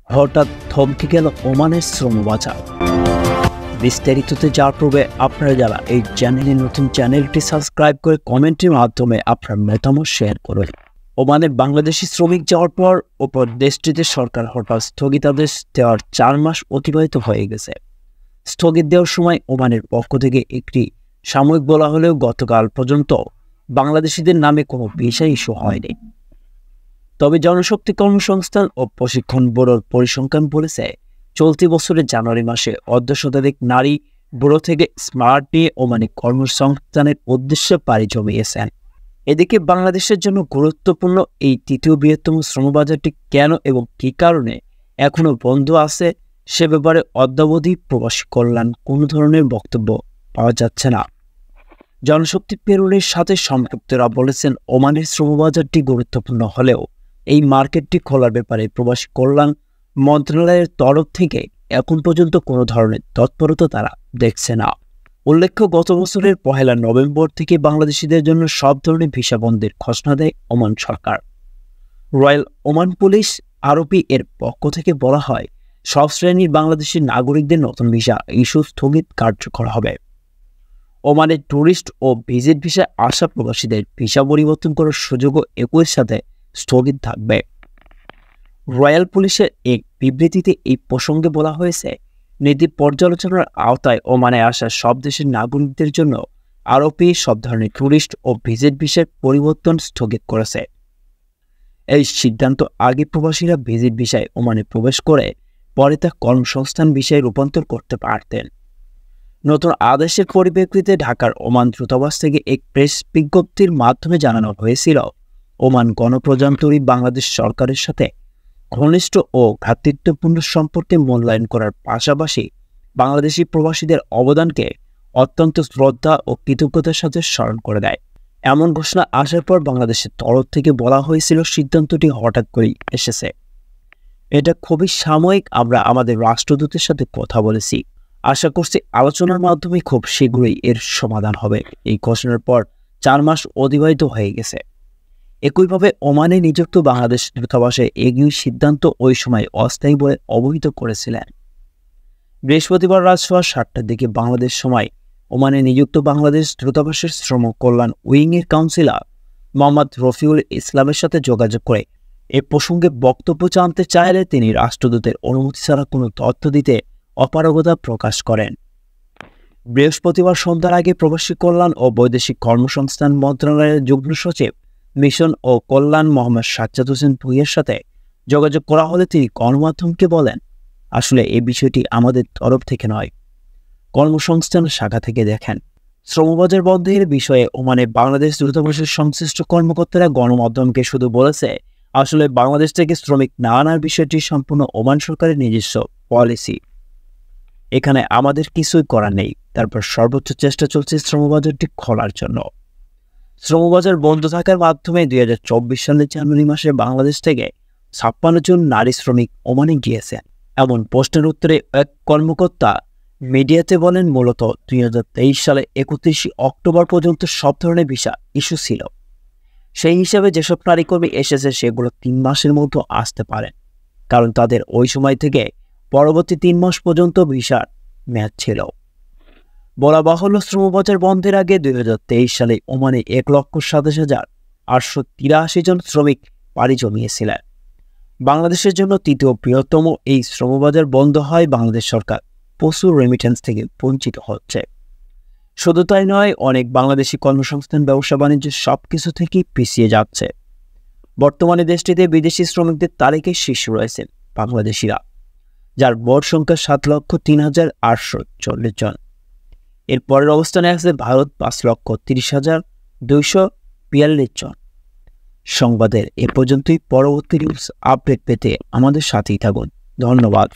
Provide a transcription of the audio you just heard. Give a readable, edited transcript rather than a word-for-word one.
হঠাৎ থমকে গেল ওমানের শ্রম বাজার। বিস্তারিততে যাওয়ার পূর্বে আপনারা যারা এই চ্যানেলে নতুন, চ্যানেলটি সাবস্ক্রাইব করে কমেন্টের মাধ্যমে আপনার মতামত শেয়ার করুন। ওমানে বাংলাদেশি শ্রমিক যাওয়ার পর দেশটিতে সরকার হঠাৎ স্থগিতাদেশ দেওয়ার 4 মাস অতিবাহিত হয়ে গেছে। স্থগিত দেওয়ার সময় ওমানের পক্ষ থেকে একটি সাময়িক বলা হলেও গতকাল পর্যন্ত বাংলাদেশিদের নামে কোনো ভিসা ইস্যু হয়নি। তবে জনশক্তি কর্মসংস্থান ও প্রশিক্ষণ ব্যুরোর পরিসংখ্যান বলেছে, চলতি বছরের জানুয়ারি মাসে অর্ধশতাধিক নারী ব্যুরো থেকে স্মার্ট নিয়ে ওমানে কর্মসংস্থানের উদ্দেশ্যে পাড়ি জমিয়েছেন। এদিকে বাংলাদেশের জন্য গুরুত্বপূর্ণ এই তৃতীয় বৃহত্তম শ্রমবাজারটি কেন এবং কী কারণে এখনও বন্ধ আছে সে ব্যাপারে অদ্যাবধি প্রবাসী কল্যাণ কোনো ধরনের বক্তব্য পাওয়া যাচ্ছে না। জনশক্তি পেরোলের সাথে সম্পৃক্তরা বলেছেন, ওমানের শ্রমবাজারটি গুরুত্বপূর্ণ হলেও এই মার্কেটটি খোলার ব্যাপারে প্রবাসী কল্যাণ মন্ত্রণালয়ের তরফ থেকে এখন পর্যন্ত কোনো ধরনের তৎপরতা তারা দেখছে না। উল্লেখ্য, গত বছরের 1 নভেম্বর থেকে বাংলাদেশিদের জন্য সব ধরনের ভিসা বন্ধের ঘোষণা দেয় ওমান সরকার। রয়্যাল ওমান পুলিশ আরপি এর পক্ষ থেকে বলা হয়, সব শ্রেণীর বাংলাদেশি নাগরিকদের নতুন ভিসা ইস্যু স্থগিত কার্যকর হবে। ওমানের ট্যুরিস্ট ও ভিজিট ভিসায় আসা প্রবাসীদের ভিসা পরিবর্তন করার সুযোগও একই সাথে স্থগিত থাকবে। রয়্যাল পুলিশের এক বিবৃতিতে এই প্রসঙ্গে বলা হয়েছে, নীতি পর্যালোচনার আওতায় ওমানে আসা সব দেশের নাগরিকদের জন্য আরপি সব ধরনের ট্যুরিস্ট ও ভিজিট ভিসার পরিবর্তন স্থগিত করেছে। এই সিদ্ধান্ত আগে প্রবাসীরা ভিজিট ভিসায় ওমানে প্রবেশ করে পরে তা কর্মসংস্থান ভিসায় রূপান্তর করতে পারতেন। নতুন আদেশের পরিপ্রেক্ষিতে ঢাকার ওমান দূতাবাস থেকে এক প্রেস বিজ্ঞপ্তির মাধ্যমে জানানো হয়েছিল, ওমান গণপ্রজাতন্ত্রী বাংলাদেশ সরকারের সাথে ঘনিষ্ঠ ও ভ্রাতৃত্বপূর্ণ সম্পর্কে মূল্যায়ন করার পাশাপাশি বাংলাদেশি প্রবাসীদের অবদানকে অত্যন্ত শ্রদ্ধা ও কৃতজ্ঞতার সাথে স্মরণ করে দেয়। এমন ঘোষণা আসার পর বাংলাদেশের তরফ থেকে বলা হয়েছিল, সিদ্ধান্তটি হঠাৎ করেই এসেছে, এটা খুবই সাময়িক। আমরা আমাদের রাষ্ট্রদূতের সাথে কথা বলেছি, আশা করছি আলোচনার মাধ্যমে খুব শীঘ্রই এর সমাধান হবে। এই ঘোষণার পর 4 মাস অতিবাহিত হয়ে গেছে। একইভাবে ওমানে নিযুক্ত বাংলাদেশ দূতাবাসে একই সিদ্ধান্ত ওই সময় অস্থায়ী বলে অবহিত করেছিলেন। বৃহস্পতিবার রাত 7টার দিকে বাংলাদেশ সময় ওমানে নিযুক্ত বাংলাদেশ দূতাবাসের শ্রম কল্যাণ উইংয়ের কাউন্সিলর মোহাম্মদ রফিউল ইসলামের সাথে যোগাযোগ করে এ প্রসঙ্গে বক্তব্য জানতে চাইলে তিনি রাষ্ট্রদূতের অনুমতি ছাড়া কোনো তথ্য দিতে অপারগতা প্রকাশ করেন। বৃহস্পতিবার সন্ধ্যার আগে প্রবাসী কল্যাণ ও বৈদেশিক কর্মসংস্থান মন্ত্রণালয়ের যুগ্ম সচিব মিশন ও কল্যাণ মোহাম্মদ সাজ্জাদ হোসেন ভূঁইয়ার সাথে যোগাযোগ করা হলে তিনি গণমাধ্যমকে বলেন, আসলে এই বিষয়টি আমাদের তরফ থেকে নয়, কর্মসংস্থান শাখা থেকে দেখেন। শ্রমবাজার বন্ধের বিষয়ে ওমানে বাংলাদেশ দূতাবাসের সংশ্লিষ্ট কর্মকর্তারা গণমাধ্যমকে শুধু বলেছে, আসলে বাংলাদেশ থেকে শ্রমিক না আনার বিষয়টি সম্পূর্ণ ওমান সরকারের নিজস্ব পলিসি, এখানে আমাদের কিছুই করার নেই। তারপর সর্বোচ্চ চেষ্টা চলছে শ্রমবাজারটি খোলার জন্য। শ্রমবাজার বন্ধ থাকার মাধ্যমে 2024 সালের জানুয়ারি মাসে বাংলাদেশ থেকে 56 জন নারী শ্রমিক ওমানে গিয়েছেন। এমন প্রশ্নের উত্তরে এক কর্মকর্তা মিডিয়াতে বলেন, মূলত 2023 সালে 31 অক্টোবর পর্যন্ত সব ধরনের ভিসা ইস্যু ছিল। সেই হিসাবে যেসব নারী কর্মী এসেছে সেগুলো 3 মাসের মধ্যে আসতে পারেন, কারণ তাদের ওই সময় থেকে পরবর্তী 3 মাস পর্যন্ত ভিসার মেয়াদ ছিল। বলা বাহুল্য, শ্রমবাজার বন্ধের আগে 2023 সালে ওমানে 1,27,883 জন শ্রমিক পাড়ি জমিয়েছিলেন। বাংলাদেশের জন্য তৃতীয় বৃহত্তম এই শ্রমবাজার বন্ধ হয় বাংলাদেশ সরকার প্রচুর রেমিটেন্স থেকে বঞ্চিত হচ্ছে। শুধু তাই নয়, অনেক বাংলাদেশি কর্মসংস্থান, ব্যবসা বাণিজ্য সবকিছু থেকেই পিছিয়ে যাচ্ছে। বর্তমানে দেশটিতে বিদেশি শ্রমিকদের তালিকায় শীর্ষে রয়েছেন বাংলাদেশিরা, যার মোট সংখ্যা 7,03,840 জন। এর পরের অবস্থানে আছে ভারত 5,30,242 জন। সংবাদের এ পর্যন্তই। পরবর্তী নিউজ আপডেট পেতে আমাদের সাথেই থাকুন। ধন্যবাদ।